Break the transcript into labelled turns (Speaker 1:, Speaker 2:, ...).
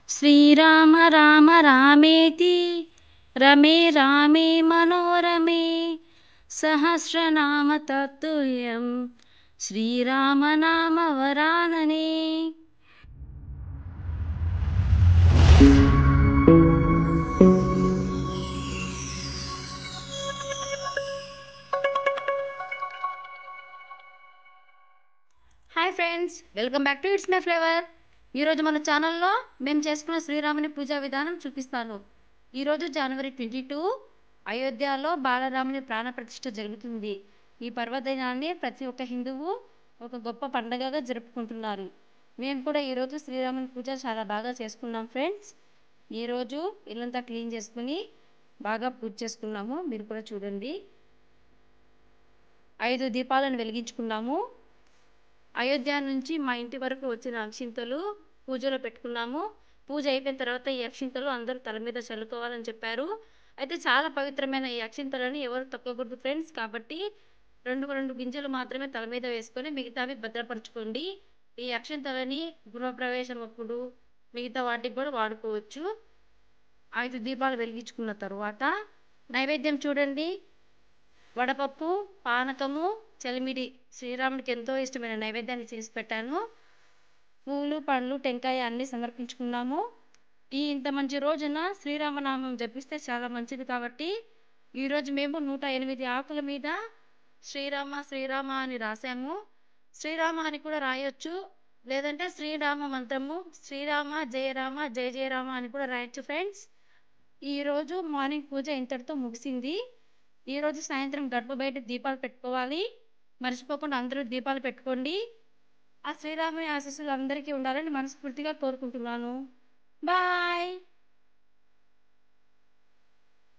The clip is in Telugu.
Speaker 1: శ్రీరామ రామ రామేతి రమే రామే మనోరమే సహస్రనామ తత్తుల్యం శ్రీరామ నామ వరాననే. Hi friends, welcome back to it's my flavour. ఈరోజు మన ఛానల్లో మేము చేసుకున్న శ్రీరాముని పూజా విధానం చూపిస్తాను. ఈరోజు జనవరి 22 అయోధ్యలో బాలరాముని ప్రాణప్రతిష్ఠ జరుగుతుంది. ఈ పర్వదినాన్ని ప్రతి ఒక్క హిందువు ఒక గొప్ప పండగగా జరుపుకుంటున్నారు. మేము కూడా ఈరోజు శ్రీరాముని పూజ చాలా బాగా చేసుకున్నాం ఫ్రెండ్స్. ఈరోజు ఇల్లంతా క్లీన్ చేసుకుని బాగా పూజ చేసుకున్నాము. మీరు కూడా చూడండి. 5 దీపాలను వెలిగించుకున్నాము. అయోధ్య నుంచి మా ఇంటి వరకు వచ్చిన అక్షింతలు పూజలో పెట్టుకున్నాము. పూజ అయిపోయిన తర్వాత ఈ అక్షింతలు అందరూ తల మీద చల్లుకోవాలని చెప్పారు. అయితే చాలా పవిత్రమైన ఈ అక్షింతలని ఎవరు తొక్కకూడదు ఫ్రెండ్స్. కాబట్టి రెండు గింజలు మాత్రమే తల మీద వేసుకొని మిగతావి భద్రపరచుకోండి. ఈ అక్షింతలని గృహప్రవేశం అప్పుడు మిగతా వాటికి కూడా వాడుకోవచ్చు. 5 దీపాలు వెలిగించుకున్న తరువాత నైవేద్యం చూడండి. వడపప్పు, పానకము, చలిమిడి శ్రీరాముడికి ఎంతో ఇష్టమైన నైవేద్యాన్ని చేసి పెట్టాను. పూలు, పండ్లు, టెంకాయ అన్నీ సమర్పించుకున్నాము. ఇంత మంచి రోజున శ్రీరామనామం జపిస్తే చాలా మంచిది. కాబట్టి ఈరోజు మేము 108 ఆకుల మీద శ్రీరామ శ్రీరామ అని రాసాము. శ్రీరామ అని కూడా రాయొచ్చు, లేదంటే శ్రీరామ మంత్రము శ్రీరామ జయ రామ జయ జయ రామ అని కూడా రాయొచ్చు ఫ్రెండ్స్. ఈరోజు మార్నింగ్ పూజ ఇంతటితో ముగిసింది. ఈరోజు సాయంత్రం గడప బయట దీపాలు పెట్టుకోవాలి. మర్చిపోకుండా అందరూ దీపాలు పెట్టుకోండి. ఆ శ్రీరాముని ఆశీస్సులు అందరికీ ఉండాలని మనస్ఫూర్తిగా కోరుకుంటున్నాను. బాయ్.